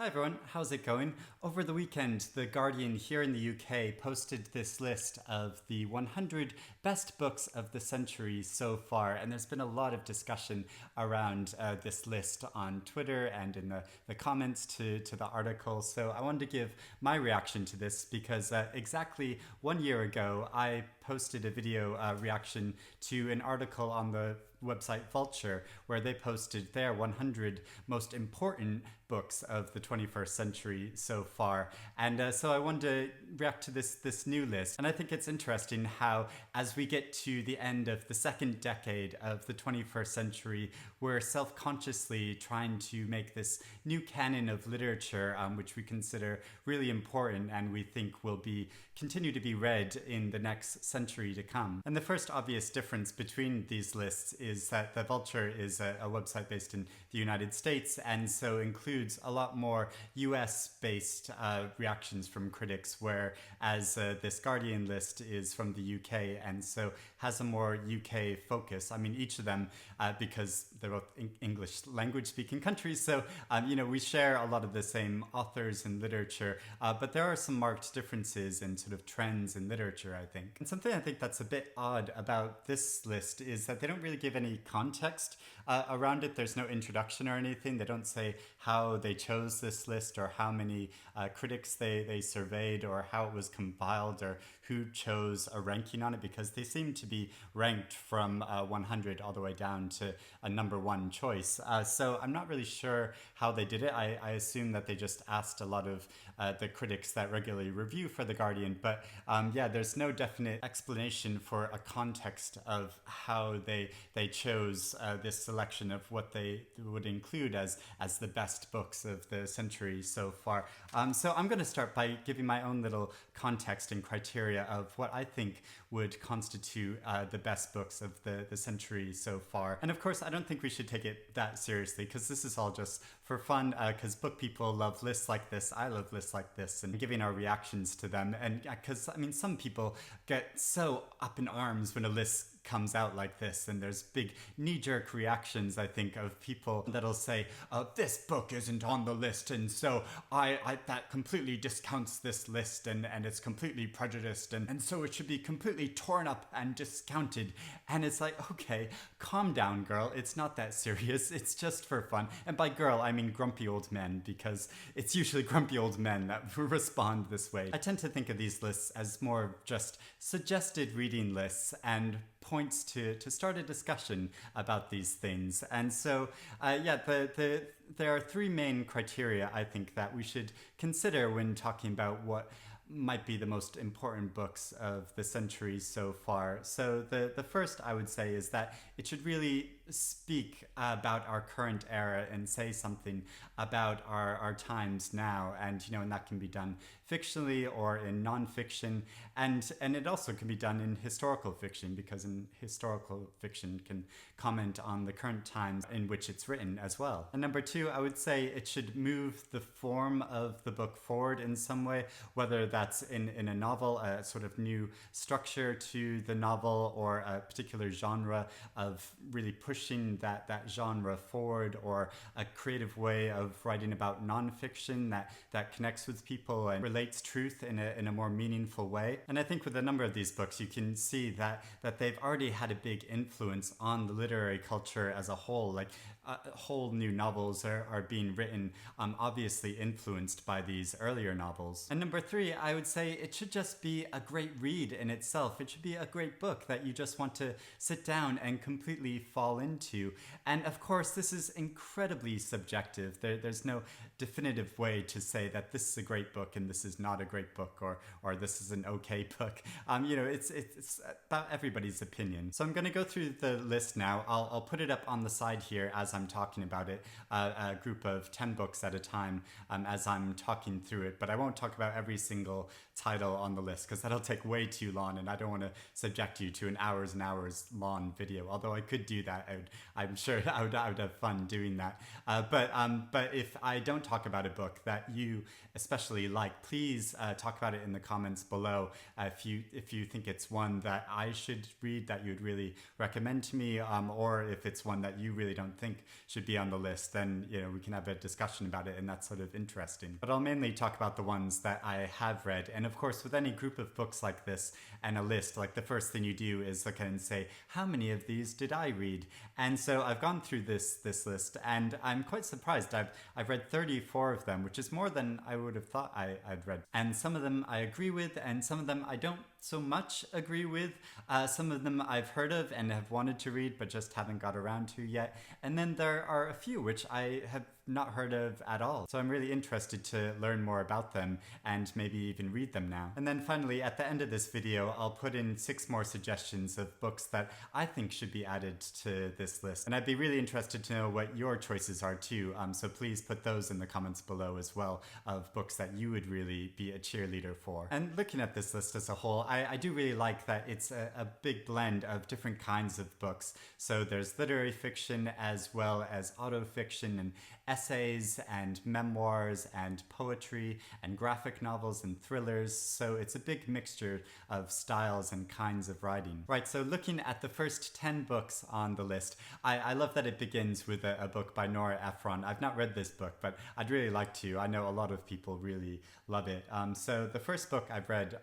Hi everyone, how's it going? Over the weekend, The Guardian here in the UK posted this list of the 100 best books of the century so far, and there's been a lot of discussion around this list on Twitter and in the comments to the article. So I wanted to give my reaction to this because exactly 1 year ago, I posted a video reaction to an article on the website Vulture, where they posted their 100 most important books of the 21st century so far. And so I wanted to react to this new list. And I think it's interesting how, as we get to the end of the second decade of the 21st century, we're self-consciously trying to make this new canon of literature, which we consider really important and we think will continue to be read in the next century to come. And the first obvious difference between these lists is that the Vulture is a website based in the United States, and so includes a lot more US-based reactions from critics, whereas this Guardian list is from the UK and so has a more UK focus. I mean, each of them, because they're both English language speaking countries, so we share a lot of the same authors and literature, but there are some marked differences in sort of trends in literature, I think. And something I think that's a bit odd about this list is that they don't really give any context around it. There's no introduction or anything. They don't say how they chose this list or how many critics they surveyed or how it was compiled or who chose a ranking on it, because they seem to be ranked from 100 all the way down to a number one choice. So I'm not really sure how they did it. I assume that they just asked a lot of the critics that regularly review for The Guardian, but there's no definite explanation for a context of how they chose this selection of what they would include as the best books of the century so far. So I'm going to start by giving my own little context and criteria of what I think would constitute the best books of the century so far. And of course, I don't think we should take it that seriously, because this is all just for fun, because book people love lists like this. I love lists like this and giving our reactions to them. And because, some people get so up in arms when a list comes out like this, and there's big knee-jerk reactions, I think, of people that'll say, this book isn't on the list, and so I that completely discounts this list, and it's completely prejudiced, and so it should be completely torn up and discounted. And it's like, okay, calm down, girl. It's not that serious. It's just for fun. And by girl, I mean grumpy old men, because it's usually grumpy old men that respond this way. I tend to think of these lists as more just suggested reading lists and points to start a discussion about these things. And so, there are three main criteria, I think, that we should consider when talking about what might be the most important books of the century so far. So the first, I would say, is that it should really speak about our current era and say something about our times now. And that can be done fictionally or in nonfiction, and it also can be done in historical fiction, because in historical fiction can comment on the current times in which it's written as well. And number two, I would say it should move the form of the book forward in some way, whether that's in a novel, a sort of new structure to the novel, or a particular genre of really pushing that genre forward, or a creative way of writing about nonfiction that connects with people and relates truth in a more meaningful way. And I think with a number of these books, you can see that they've already had a big influence on the literary culture as a whole. Like whole new novels are being written, obviously influenced by these earlier novels. And number three, I would say it should just be a great read in itself. It should be a great book that you just want to sit down and completely fall into. And of course, this is incredibly subjective. There's no definitive way to say that this is a great book and this is not a great book, or this is an okay book. It's about everybody's opinion. So I'm going to go through the list now. I'll put it up on the side here as I'm talking about it, a group of 10 books at a time as I'm talking through it. But I won't talk about every single title on the list, because that'll take way too long, and I don't want to subject you to an hours and hours long video. Although I could do that, I'm sure I would have fun doing that. But if I don't talk about a book that you especially like, please talk about it in the comments below. If you think it's one that I should read, that you'd really recommend to me, or if it's one that you really don't think should be on the list, then, you know, we can have a discussion about it, and that's sort of interesting. But I'll mainly talk about the ones that I have read. And of course, with any group of books like this and a list, like the first thing you do is look at it and say, how many of these did I read? And so I've gone through this list, and I'm quite surprised. I've read 34 of them, which is more than I would have thought I'd read. And some of them I agree with, and some of them I don't so much agree with. Some of them I've heard of and have wanted to read, but just haven't got around to yet. And then there are a few which I have not heard of at all. So I'm really interested to learn more about them and maybe even read them now. And then finally, at the end of this video, I'll put in 6 more suggestions of books that I think should be added to this list. And I'd be really interested to know what your choices are too. So please put those in the comments below as well, of books that you would really be a cheerleader for. And looking at this list as a whole, I do really like that it's a big blend of different kinds of books. So there's literary fiction as well as autofiction and essays and memoirs and poetry and graphic novels and thrillers. So it's a big mixture of styles and kinds of writing. Right, so looking at the first 10 books on the list, I love that it begins with a book by Nora Ephron. I've not read this book, but I'd really like to. I know a lot of people really love it. So the first book I've read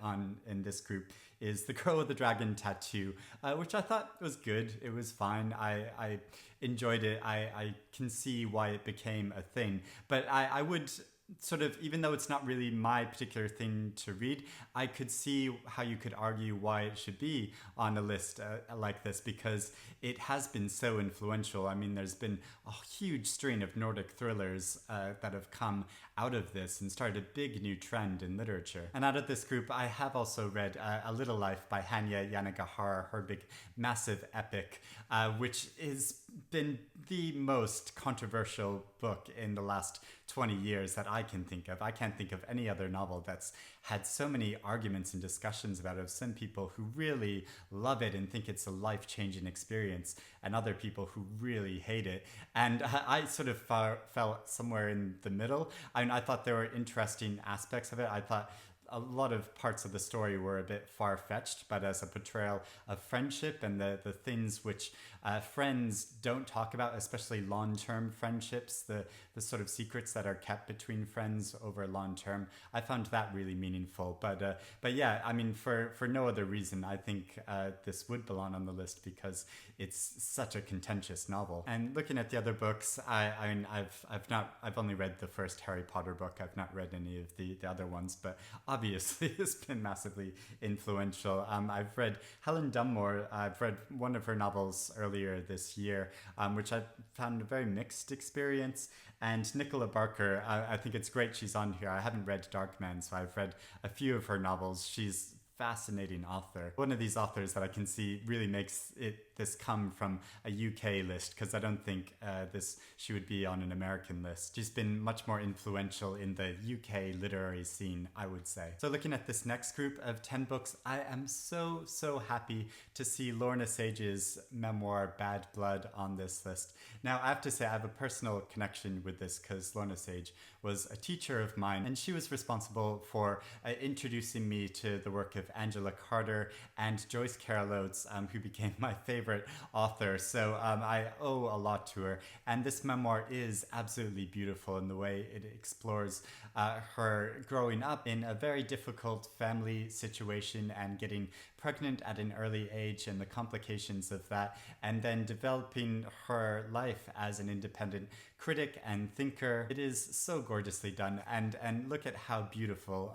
in this group is The Girl with the Dragon Tattoo, which I thought was good. It was fine. I enjoyed it. I can see why it became a thing. But I would sort of, even though it's not really my particular thing to read, I could see how you could argue why it should be on a list like this, because it has been so influential. I mean, there's been a huge string of Nordic thrillers that have come out of this and started a big new trend in literature. And out of this group, I have also read A Little Life by Hanya Yanagihara, her big, massive epic, which has been the most controversial book in the last 20 years that I can think of. I can't think of any other novel that's had so many arguments and discussions about it, of some people who really love it and think it's a life-changing experience, and other people who really hate it. And I sort of fell somewhere in the middle. I mean, I thought there were interesting aspects of it. I thought a lot of parts of the story were a bit far-fetched, but as a portrayal of friendship and the things which friends don't talk about, especially long-term friendships, the sort of secrets that are kept between friends over long-term, I found that really meaningful. But yeah, I mean, for no other reason, I think this would belong on the list because it's such a contentious novel. And looking at the other books, I mean, I've only read the first Harry Potter book. I've not read any of the other ones, but obviously it's been massively influential. I've read Helen Dunmore. I've read one of her novels earlier this year, which I found a very mixed experience. And Nicola Barker, I think it's great she's on here. I haven't read Darkman, so I've read a few of her novels. She's fascinating author. One of these authors that I can see really makes this come from a UK list, because I don't think she would be on an American list. She's been much more influential in the UK literary scene, I would say. So looking at this next group of 10 books, I am so happy to see Lorna Sage's memoir Bad Blood on this list. Now, I have to say I have a personal connection with this because Lorna Sage was a teacher of mine, and she was responsible for introducing me to the work of Angela Carter and Joyce Carol Oates, who became my favorite author. So I owe a lot to her. And this memoir is absolutely beautiful in the way it explores her growing up in a very difficult family situation and getting pregnant at an early age and the complications of that, and then developing her life as an independent critic and thinker. It is so gorgeously done, and look at how beautiful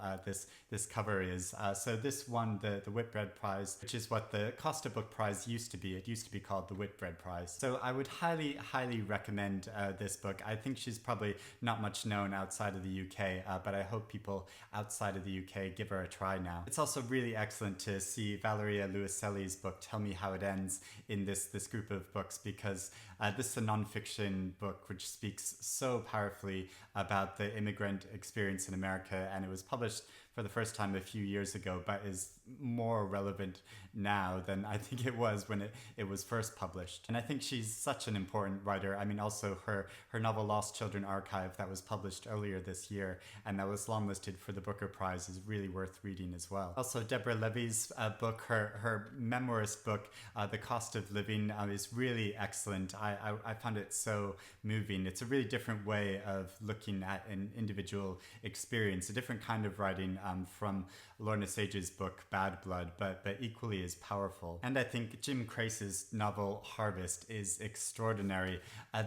this cover is. So this won the Whitbread Prize, which is what the Costa Book Prize used to be. It used to be called the Whitbread Prize. So I would highly recommend this book. I think she's probably not much known outside of the UK, but I hope people outside of the UK give her a try now. It's also really excellent to see Valeria Luiselli's book Tell Me How It Ends in this group of books, because this is a non-fiction book which speaks so powerfully about the immigrant experience in America, and it was published for the first time a few years ago, but is more relevant now than I think it was when it was first published. And I think she's such an important writer. I mean, also her novel Lost Children Archive that was published earlier this year and that was longlisted for the Booker Prize is really worth reading as well. Also, Deborah Levy's book, her memoirist book, The Cost of Living, is really excellent. I found it so moving. It's a really different way of looking at an individual experience, a different kind of writing from Lorna Sage's book Bad Blood, but equally as powerful. And I think Jim Crace's novel Harvest is extraordinary.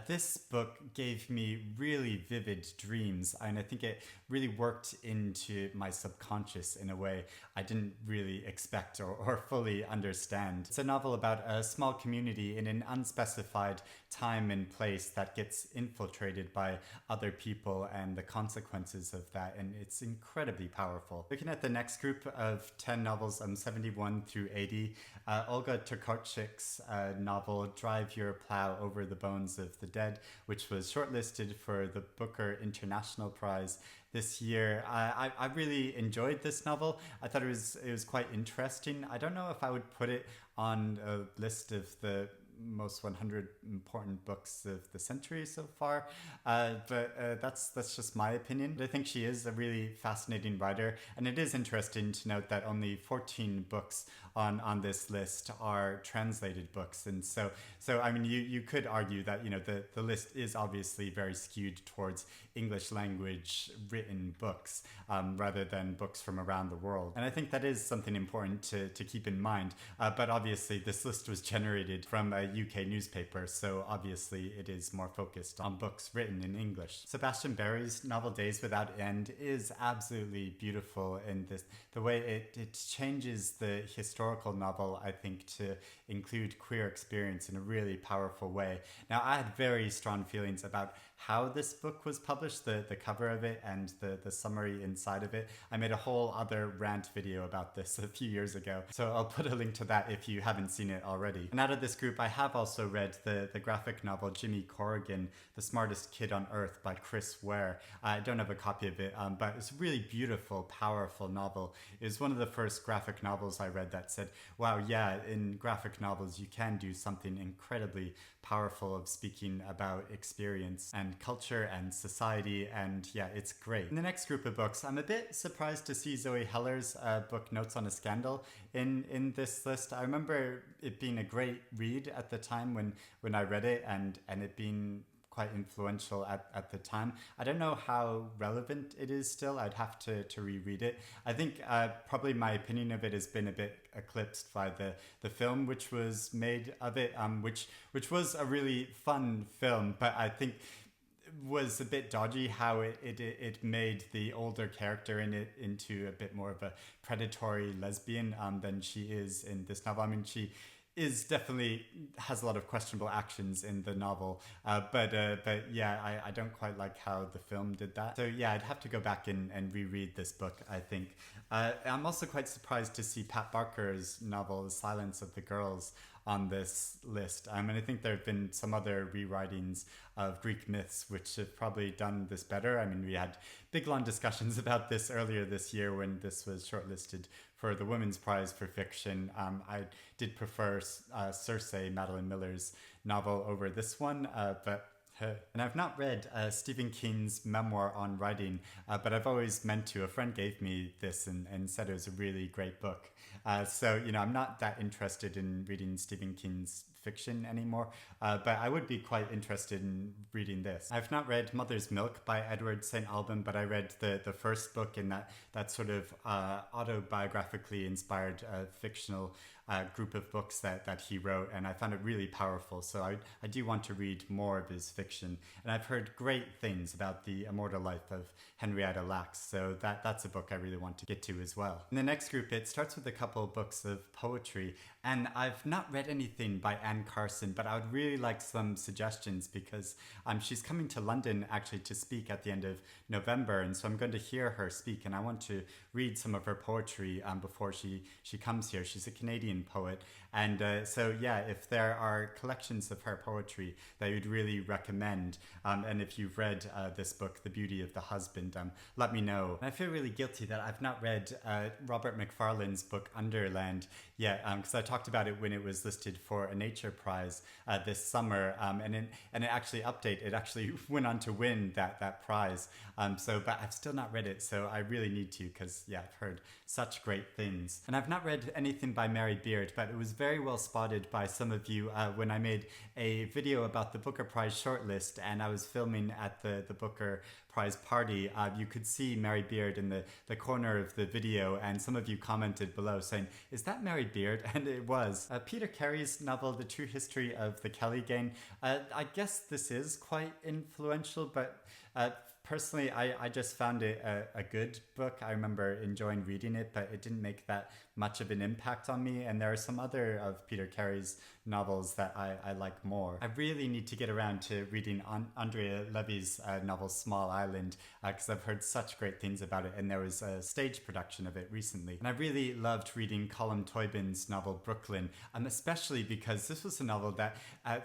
This book gave me really vivid dreams, and I think it really worked into my subconscious in a way I didn't really expect or fully understand. It's a novel about a small community in an unspecified time and place that gets infiltrated by other people and the consequences of that, and it's incredibly powerful. Looking at the next group of 10 novels, 71 through 80, Olga Tokarczuk's novel Drive Your Plow Over the Bones of the Dead, which was shortlisted for the Booker International Prize this year. I really enjoyed this novel. I thought it was quite interesting. I don't know if I would put it on a list of the most 100 important books of the century so far, but that's just my opinion. But I think she is a really fascinating writer, and it is interesting to note that only 14 books on this list are translated books, and so I mean you could argue that the list is obviously very skewed towards English language written books rather than books from around the world, and I think that is something important to keep in mind. But obviously this list was generated from a UK newspaper, so obviously it is more focused on books written in English. Sebastian Barry's novel Days Without End is absolutely beautiful in the way it changes the historical novel, I think, to include queer experience in a really powerful way. Now, I had very strong feelings about how this book was published, the cover of it and the summary inside of it. I made a whole other rant video about this a few years ago, so I'll put a link to that if you haven't seen it already. And out of this group, I have also read the graphic novel Jimmy Corrigan, The Smartest Kid on Earth by Chris Ware. I don't have a copy of it, but it's a really beautiful, powerful novel. It was one of the first graphic novels I read that said, wow, yeah, in graphic novels you can do something incredibly powerful of speaking about experience and culture and society, and yeah, it's great. In the next group of books, I'm a bit surprised to see Zoe Heller's book Notes on a Scandal in this list. I remember it being a great read at the time when I read it, and it being quite influential at the time. I don't know how relevant it is still. I'd have to reread it. I think probably my opinion of it has been a bit eclipsed by the film which was made of it, which was a really fun film, but I think was a bit dodgy how it made the older character in it into a bit more of a predatory lesbian than she is in this novel. I mean, she is definitely has a lot of questionable actions in the novel, but yeah, I don't quite like how the film did that. So yeah, I'd have to go back and reread this book, I think. I'm also quite surprised to see Pat Barker's novel The Silence of the Girls on this list. And I think there have been some other rewritings of Greek myths which have probably done this better. I mean, we had big long discussions about this earlier this year when this was shortlisted for the Women's Prize for Fiction. I did prefer Circe, Madeline Miller's novel, over this one, and I've not read Stephen King's memoir on writing, but I've always meant to. A friend gave me this and said it was a really great book. So, I'm not that interested in reading Stephen King's fiction anymore, but I would be quite interested in reading this. I've not read Mother's Milk by Edward St. Alban, but I read the first book in that sort of autobiographically inspired fictional group of books that he wrote, and I found it really powerful. So I do want to read more of his fiction, and I've heard great things about the immortal life of Henrietta Lacks, so that's a book I really want to get to as well. In the next group, it starts with a couple of books of poetry, and I've not read anything by Anne Carson, but I would really like some suggestions because she's coming to London actually to speak at the end of November, and so I'm going to hear her speak, and I want to read some of her poetry before she comes here. She's a Canadian Canadian poet. And so, yeah, if there are collections of her poetry that I would really recommend, and if you've read this book, The Beauty of the Husband, let me know. And I feel really guilty that I've not read Robert Macfarlane's book Underland yet, because I talked about it when it was listed for a Nature Prize this summer, and it actually it actually went on to win that prize. But I've still not read it, so I really need to, because yeah, I've heard such great things. And I've not read anything by Mary Beard, but it was very well spotted by some of you when I made a video about the Booker Prize shortlist, and I was filming at the Booker Prize party. You could see Mary Beard in the corner of the video, and some of you commented below saying, "Is that Mary Beard?" And it was. Peter Carey's novel, The True History of the Kelly Gang, I guess this is quite influential, but personally, I just found it a good book. I remember enjoying reading it, but it didn't make that much of an impact on me. And there are some other of Peter Carey's novels that I like more. I really need to get around to reading Andrea Levy's novel Small Island, because I've heard such great things about it, and there was a stage production of it recently. And I really loved reading Colm Toibin's novel Brooklyn, especially because this was a novel that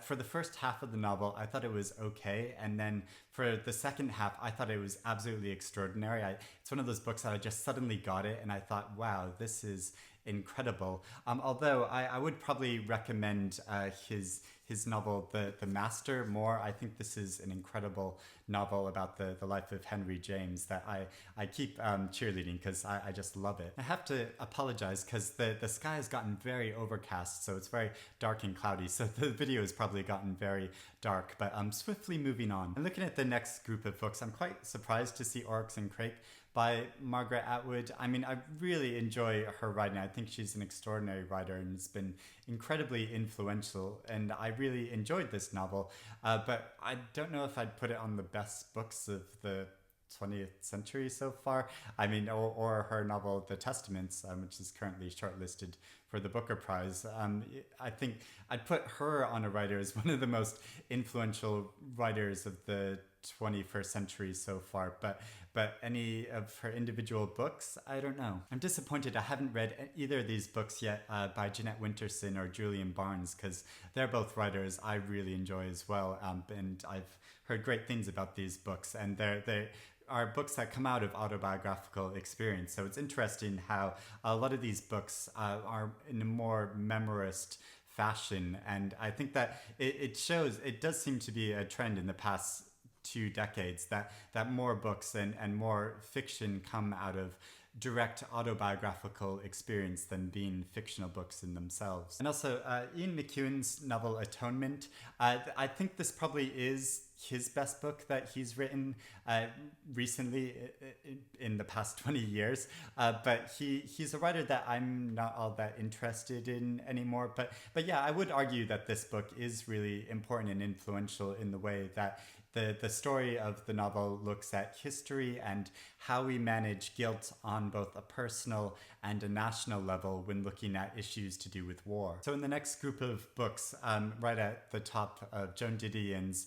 for the first half of the novel I thought it was okay, and then for the second half I thought it was absolutely extraordinary. It's one of those books that I just suddenly got it and I thought, wow, this is incredible. Although I would probably recommend his novel The Master more. I think this is an incredible novel about the life of Henry James that I keep cheerleading, because I just love it. I have to apologize because the sky has gotten very overcast, so it's very dark and cloudy, so the video has probably gotten very dark, but I'm swiftly moving on. And looking at the next group of books, I'm quite surprised to see Oryx and Crake by Margaret Atwood. I mean, I really enjoy her writing. I think she's an extraordinary writer and has been incredibly influential, and I really enjoyed this novel, but I don't know if I'd put it on the best books of the 20th century so far. I mean, or her novel The Testaments, which is currently shortlisted for the Booker Prize. I think I'd put her on a writer as one of the most influential writers of the 21st century so far, but any of her individual books, I don't know. I'm disappointed I haven't read either of these books yet by Jeanette Winterson or Julian Barnes, because they're both writers I really enjoy as well, and I've heard great things about these books, and they are books that come out of autobiographical experience. So it's interesting how a lot of these books are in a more memorist fashion, and I think that it does seem to be a trend in the past 2 decades that more books and more fiction come out of direct autobiographical experience than being fictional books in themselves. And also Ian McEwan's novel Atonement, I think this probably is his best book that he's written recently in the past 20 years, but he's a writer that I'm not all that interested in anymore, but yeah, I would argue that this book is really important and influential in the way that the story of the novel looks at history and how we manage guilt on both a personal and a national level when looking at issues to do with war. So in the next group of books, right at the top of Joan Didion's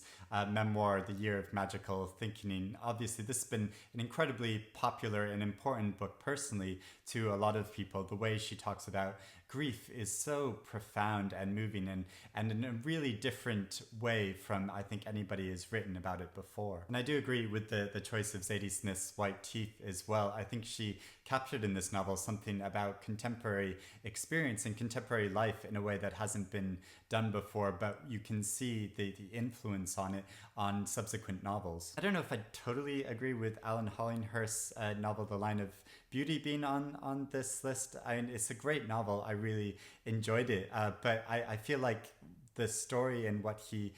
memoir, The Year of Magical Thinking. Obviously, this has been an incredibly popular and important book personally to a lot of people. The way she talks about grief is so profound and moving, and in a really different way from I think anybody has written about it before. And I do agree with the choice of Zadie Smith's White Teeth as well. I think she captured in this novel something about contemporary experience and contemporary life in a way that hasn't been done before, but you can see the influence on it on subsequent novels. I don't know if I totally agree with Alan Hollinghurst's novel The Line of Beauty being on this list. It's a great novel. I really enjoyed it, but I feel like the story and what he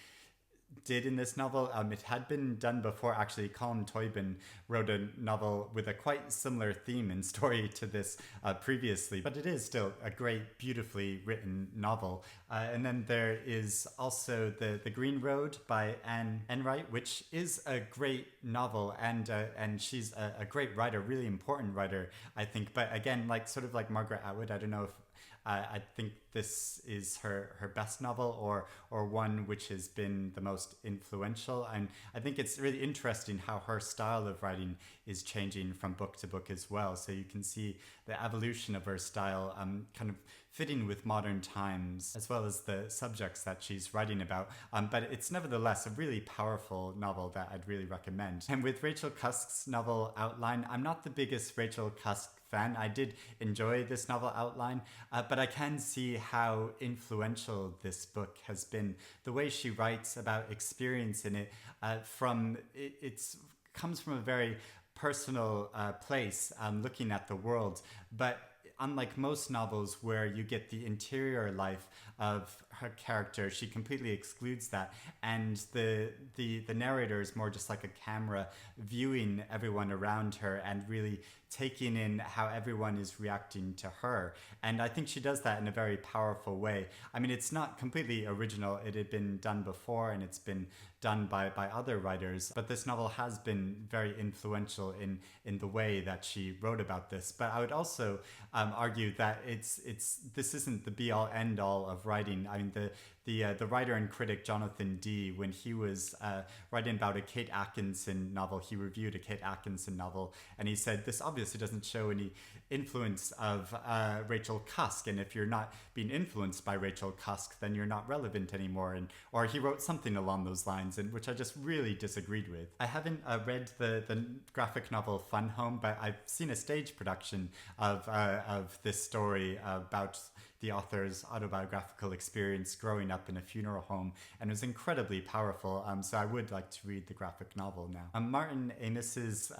did in this novel, it had been done before. Actually, Colm Toibin wrote a novel with a quite similar theme and story to this previously, but it is still a great, beautifully written novel. And then there is also the Green Road by Anne Enright, which is a great novel, and she's a great writer, really important writer, I think. But again, sort of like Margaret Atwood, I don't know if I think this is her best novel or one which has been the most influential. And I think it's really interesting how her style of writing is changing from book to book as well. So you can see the evolution of her style kind of fitting with modern times, as well as the subjects that she's writing about. But it's nevertheless a really powerful novel that I'd really recommend. And with Rachel Cusk's novel Outline, I'm not the biggest Rachel Cusk fan. I did enjoy this novel Outline, but I can see how influential this book has been. The way she writes about experience in it, it's comes from a very personal place, looking at the world, but unlike most novels where you get the interior life of her character, she completely excludes that, and the narrator is more just like a camera viewing everyone around her and really taking in how everyone is reacting to her. And I think she does that in a very powerful way. I mean, it's not completely original. It had been done before, and it's been done by other writers, but this novel has been very influential in the way that she wrote about this. But I would also argue that this isn't the be all end all of writing. I mean, the writer and critic Jonathan Dee, when he was writing about a Kate Atkinson novel, he reviewed a Kate Atkinson novel, and he said this obviously doesn't show any influence of Rachel Cusk, and if you're not being influenced by Rachel Cusk, then you're not relevant anymore. Or he wrote something along those lines, and which I just really disagreed with. I haven't read the graphic novel Fun Home, but I've seen a stage production of this story about the author's autobiographical experience growing up in a funeral home, and it was incredibly powerful. So I would like to read the graphic novel now. Martin Amis's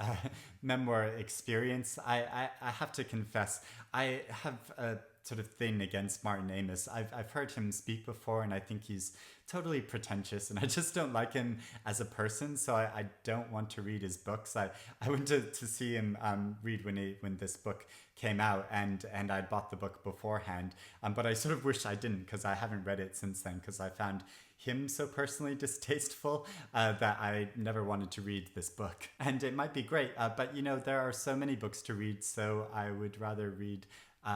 memoir experience, I have to confess, I have a sort of thing against Martin Amis. I've heard him speak before, and I think he's totally pretentious, and I just don't like him as a person, so I don't want to read his books. I went to see him read when this book came out, and I'd bought the book beforehand, but I sort of wish I didn't, because I haven't read it since then, because I found him so personally distasteful that I never wanted to read this book. And it might be great, but there are so many books to read, so I would rather read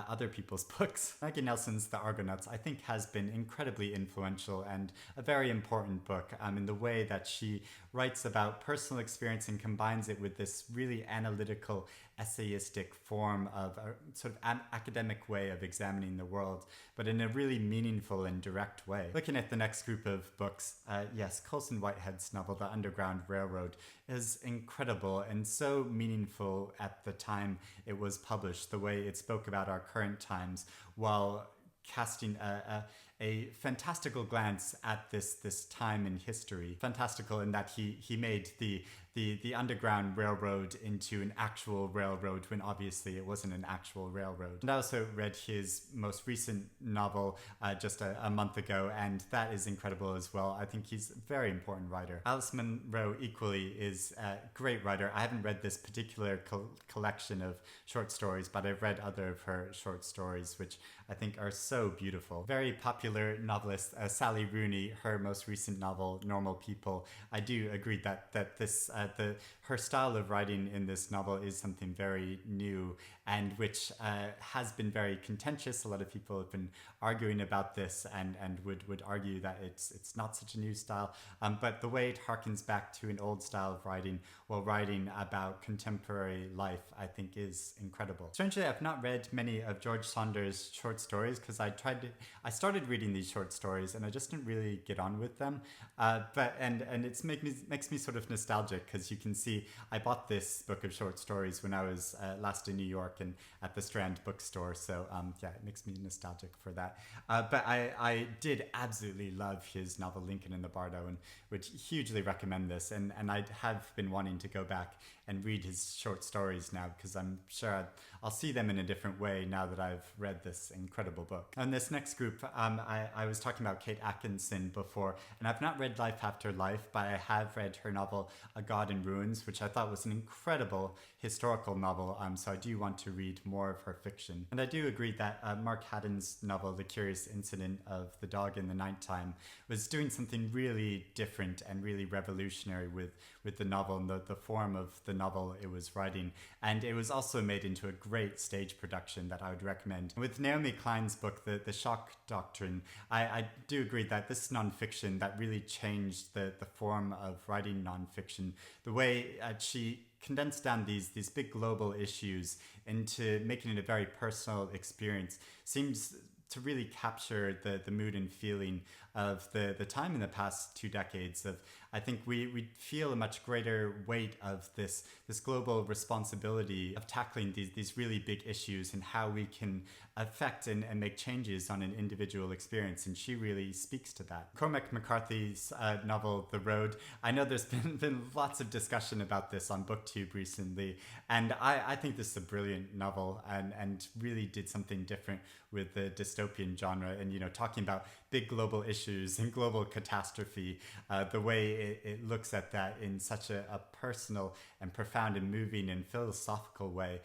other people's books. Maggie Nelson's The Argonauts, I think, has been incredibly influential and a very important book in the way that she writes about personal experience and combines it with this really analytical, essayistic form of a sort of academic way of examining the world, but in a really meaningful and direct way. Looking at the next group of books, yes, Colson Whitehead's novel, The Underground Railroad, is incredible and so meaningful at the time it was published, the way it spoke about our current times while casting a fantastical glance at this time in history. Fantastical in that he made the Underground Railroad into an actual railroad when obviously it wasn't an actual railroad. And I also read his most recent novel just a month ago, and that is incredible as well. I think he's a very important writer. Alice Munro equally is a great writer. I haven't read this particular collection of short stories, but I've read other of her short stories, which I think are so beautiful. Very popular novelist Sally Rooney, her most recent novel, Normal People. I do agree that this her style of writing in this novel is something very new, and which has been very contentious. A lot of people have been arguing about this and would argue that it's not such a new style, but the way it harkens back to an old style of writing while writing about contemporary life, I think, is incredible. Strangely, I've not read many of George Saunders' short stories because I started reading these short stories and I just didn't really get on with them. But it makes me sort of nostalgic, because you can see I bought this book of short stories when I was last in New York and at the Strand bookstore. So yeah, it makes me nostalgic for that. But I did absolutely love his novel Lincoln in the Bardo, and would hugely recommend this. And I have been wanting to go back and read his short stories now, because I'm sure I'll see them in a different way now that I've read this incredible book. And this next group, I was talking about Kate Atkinson before, and I've not read Life After Life, but I have read her novel A God in Ruins, which I thought was an incredible historical novel, so I do want to read more of her fiction. And I do agree that Mark Haddon's novel The Curious Incident of the Dog in the Nighttime was doing something really different and really revolutionary with the novel and the form of the novel it was writing. And it was also made into a great stage production that I would recommend. With Naomi Klein's book, The Shock Doctrine, I do agree that this nonfiction that really changed the form of writing nonfiction. The way she condensed down these big global issues into making it a very personal experience seems to really capture the mood and feeling of the time in the past 2 decades. Of I think we feel a much greater weight of this global responsibility of tackling these really big issues and how we can affect and make changes on an individual experience, and she really speaks to that. Cormac McCarthy's novel The Road, I know there's been lots of discussion about this on BookTube recently, and I think this is a brilliant novel and really did something different with the dystopian genre, and talking about big global issues and global catastrophe, the way it looks at that in such a personal and profound and moving and philosophical way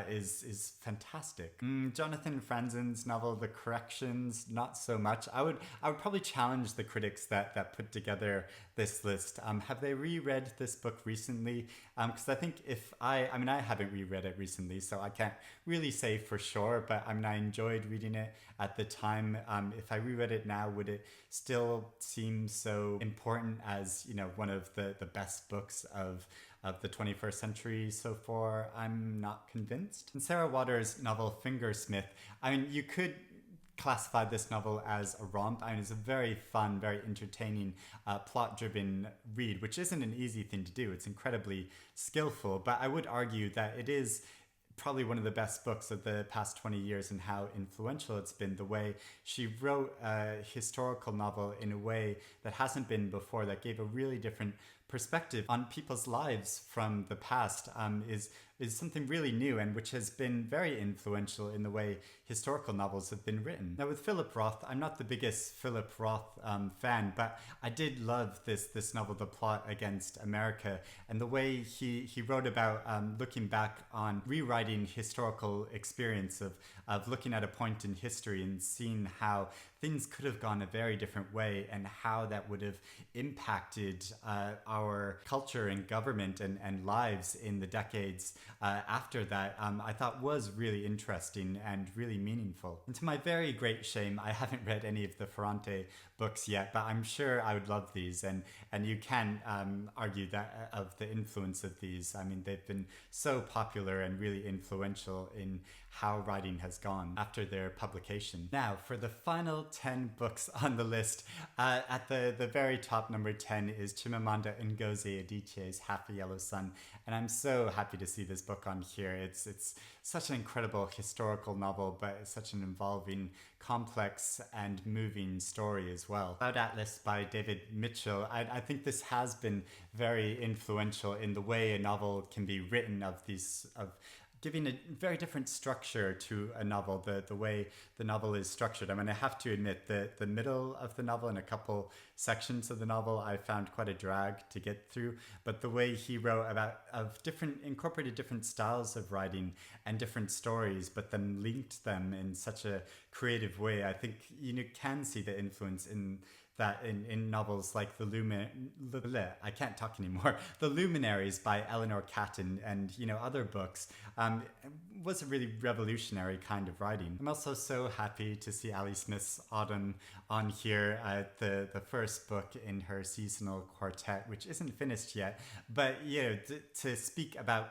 is fantastic. Jonathan Franzen's novel The Corrections, not so much. I would probably challenge the critics that put together this list. Have they reread this book recently? Because I think I haven't reread it recently, so I can't really say for sure, but I enjoyed reading it at the time. If I reread it now, would it still seem so important as one of the best books of the 21st century so far? I'm not convinced. And Sarah Waters' novel Fingersmith, you could classify this novel as a romp. It's a very fun, very entertaining, plot-driven read, which isn't an easy thing to do. It's incredibly skillful, but I would argue that it is probably one of the best books of the past 20 years and how influential it's been. The way she wrote a historical novel in a way that hasn't been before, that gave a really different perspective on people's lives from the past, is something really new, and which has been very influential in the way historical novels have been written. Now with Philip Roth, I'm not the biggest Philip Roth fan, but I did love this novel, The Plot Against America, and the way he wrote about looking back on rewriting historical experience of looking at a point in history and seeing how things could have gone a very different way and how that would have impacted our culture and government and lives in the decades after that, I thought was really interesting and really meaningful. And to my very great shame, I haven't read any of the Ferrante books yet, but I'm sure I would love these, and you can argue that of the influence of these. They've been so popular and really influential in how writing has gone after their publication. Now, for the final 10 books on the list, at the very top, number 10, is Chimamanda Ngozi Adichie's Half a Yellow Sun, and I'm so happy to see this book on here. It's such an incredible historical novel, but it's such an involving, complex and moving story as well. Cloud Atlas by David Mitchell. I think this has been very influential in the way a novel can be written, of giving a very different structure to a novel, the way the novel is structured. I have to admit that the middle of the novel and a couple sections of the novel I found quite a drag to get through, but the way he wrote incorporated different styles of writing and different stories, but then linked them in such a creative way. I think you can see the influence in that in novels like I can't talk anymore. The Luminaries by Eleanor Catton and other books was a really revolutionary kind of writing. I'm also so happy to see Ali Smith's Autumn on here, the first book in her seasonal quartet, which isn't finished yet. But to speak about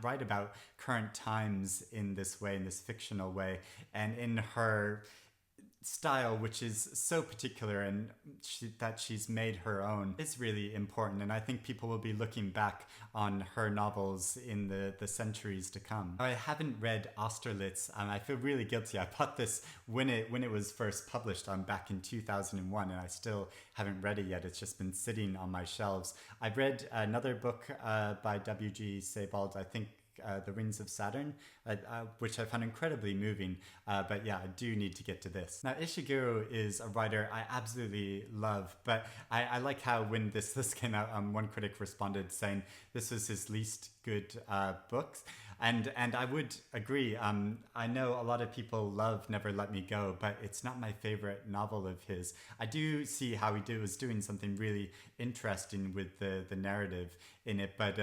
write about current times in this way, in this fictional way, and in her style, which is so particular and that she's made her own, is really important, and I think people will be looking back on her novels in the centuries to come. I haven't read Austerlitz, and I feel really guilty. I bought this when it was first published back in 2001, and I still haven't read it yet. It's just been sitting on my shelves. I've read another book by W.G. Sebald, I think The Rings of Saturn, which I found incredibly moving, but yeah, I do need to get to this. Now, Ishiguro is a writer I absolutely love, but I like how when this came out, one critic responded saying this was his least good books, and I would agree. I know a lot of people love Never Let Me Go, but it's not my favorite novel of his. I do see how he was doing something really interesting with the narrative in it, but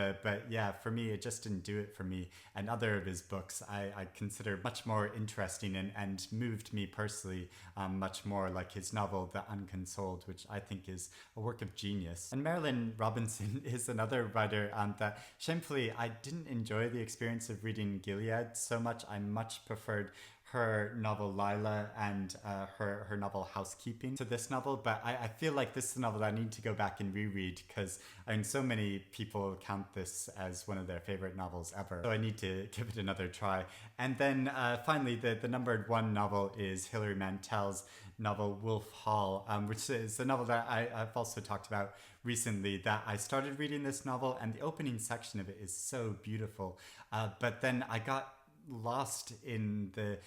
yeah, for me, it just didn't do it for me. And other of his books I consider much more interesting and moved me personally much more, like his novel The Unconsoled, which I think is a work of genius. And Marilyn Robinson is another writer that shamefully I didn't enjoy the experience of reading Gilead so much. I much preferred her novel Lila and her novel Housekeeping to this novel, but I feel like this is a novel that I need to go back and reread, because I mean, so many people count this as one of their favorite novels ever, so I need to give it another try. And then finally, the numbered one novel is Hilary Mantel's novel Wolf Hall, which is a novel that I've also talked about recently, that I started reading this novel, and the opening section of it is so beautiful, but then I got lost in the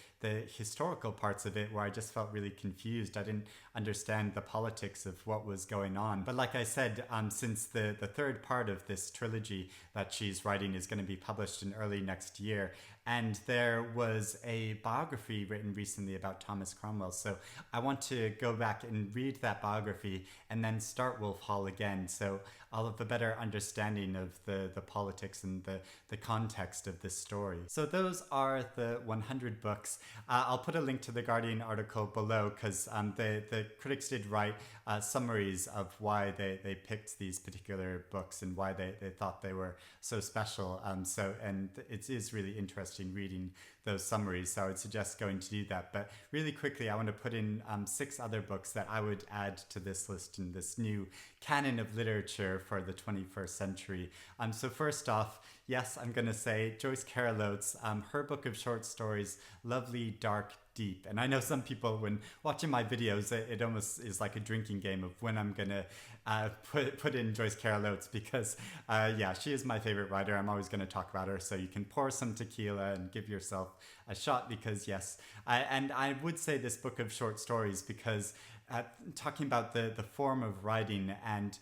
historical parts of it, where I just felt really confused. I didn't understand the politics of what was going on. But like I said, since the third part of this trilogy that she's writing is going to be published in early next year, and there was a biography written recently about Thomas Cromwell, so I want to go back and read that biography and then start Wolf Hall again, so I'll have a better understanding of the politics and the context of this story. So those are the 100 books. I'll put a link to the Guardian article below, because the critics did write summaries of why they picked these particular books and why they thought they were so special. And it is really interesting reading those summaries, so I would suggest going to do that. But really quickly, I want to put in 6 other books that I would add to this list in this new canon of literature for the 21st century. So first off, yes, I'm going to say Joyce Carol Oates, her book of short stories, Lovely, Dark, Deep. And I know some people, when watching my videos, it almost is like a drinking game of when I'm going to put in Joyce Carol Oates, because yeah, she is my favorite writer. I'm always going to talk about her, so you can pour some tequila and give yourself a shot, because yes. And I would say this book of short stories, because talking about the form of writing and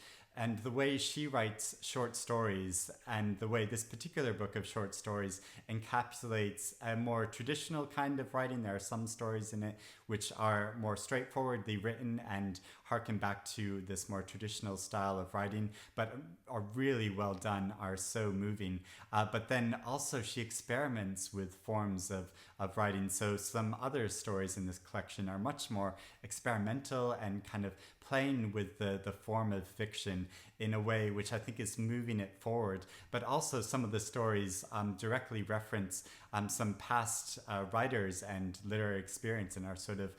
the way she writes short stories, and the way this particular book of short stories encapsulates a more traditional kind of writing. There are some stories in it which are more straightforwardly written and harken back to this more traditional style of writing, but are really well done, are so moving. But then also she experiments with forms of writing. So some other stories in this collection are much more experimental and kind of playing with the form of fiction in a way which I think is moving it forward. But also some of the stories directly reference some past writers and literary experience, and are sort of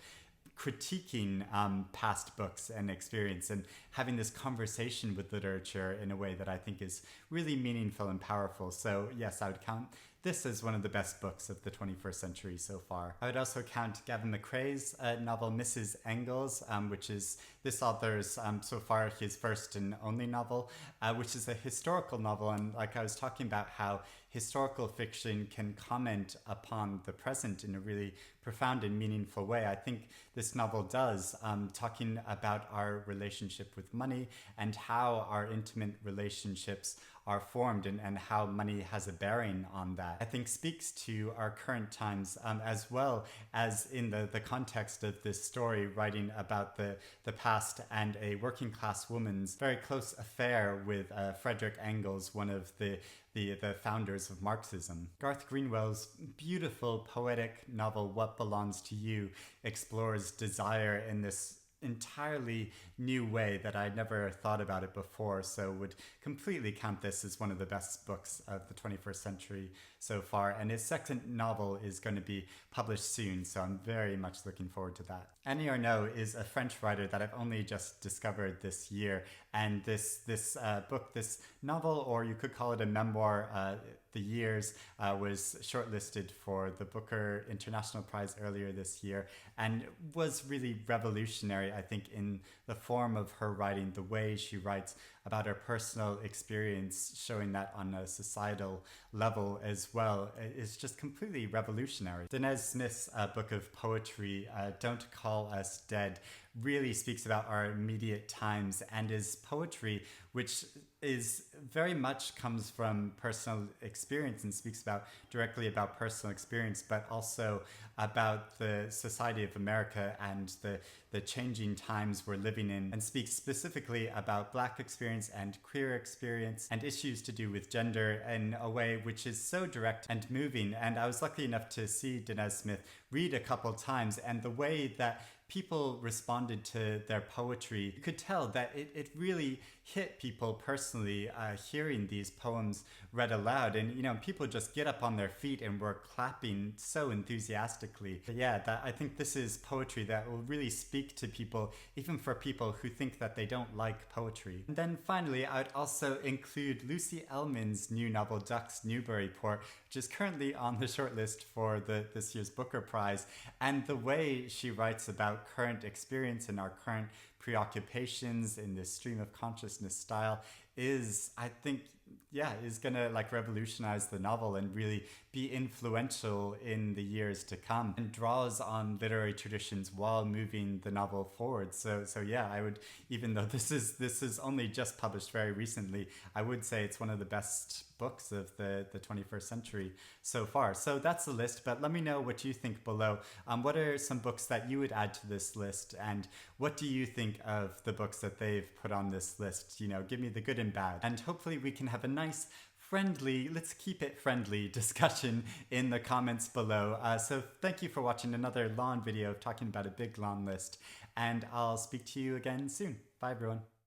critiquing past books and experience, and having this conversation with literature in a way that I think is really meaningful and powerful. So yes, I would count this is one of the best books of the 21st century so far. I would also count Gavin McRae's novel Mrs. Engels, which is this author's so far his first and only novel, which is a historical novel. And like I was talking about how historical fiction can comment upon the present in a really profound and meaningful way, I think this novel does, talking about our relationship with money and how our intimate relationships are formed, and how money has a bearing on that. I think speaks to our current times, as well as in the context of this story, writing about the past and a working class woman's very close affair with Frederick Engels, one of the founders of Marxism. Garth Greenwell's beautiful poetic novel What Belongs to You explores desire in this entirely new way that I'd never thought about it before, so would completely count this as one of the best books of the 21st century so far. And his second novel is going to be published soon, so I'm very much looking forward to that. Annie Ernaux is a French writer that I've only just discovered this year, and this book, this novel, or you could call it a memoir, The Years, was shortlisted for the Booker International Prize earlier this year, and was really revolutionary, I think, in the form of her writing, the way she writes about her personal experience, showing that on a societal level as well, is just completely revolutionary. Danez Smith's book of poetry, Don't Call Us Dead, really speaks about our immediate times, and is poetry which is very much comes from personal experience and speaks directly about personal experience, but also about the society of America and the changing times we're living in, and speaks specifically about Black experience and queer experience and issues to do with gender in a way which is so direct and moving. And I was lucky enough to see Danez Smith read a couple times, and the way that people responded to their poetry, you could tell that it really hit people personally, hearing these poems read aloud. And, you know, people just get up on their feet and were clapping so enthusiastically. But yeah, I think this is poetry that will really speak to people, even for people who think that they don't like poetry. And then finally, I would also include Lucy Ellmann's new novel, Ducks Newburyport, which is currently on the shortlist for this year's Booker Prize. And the way she writes about current experience and our current preoccupations in this stream of consciousness style is, I think, is gonna like revolutionize the novel and really be influential in the years to come, and draws on literary traditions while moving the novel forward. So yeah, I would, even though this is only just published very recently, I would say it's one of the best books of the 21st century so far. So that's the list, but let me know what you think below. What are some books that you would add to this list, and what do you think of the books that they've put on this list? You know, give me the good and bad, and hopefully we can have a nice friendly, let's keep it friendly discussion in the comments below. So thank you for watching another lawn video talking about a big lawn list, and I'll speak to you again soon. Bye everyone.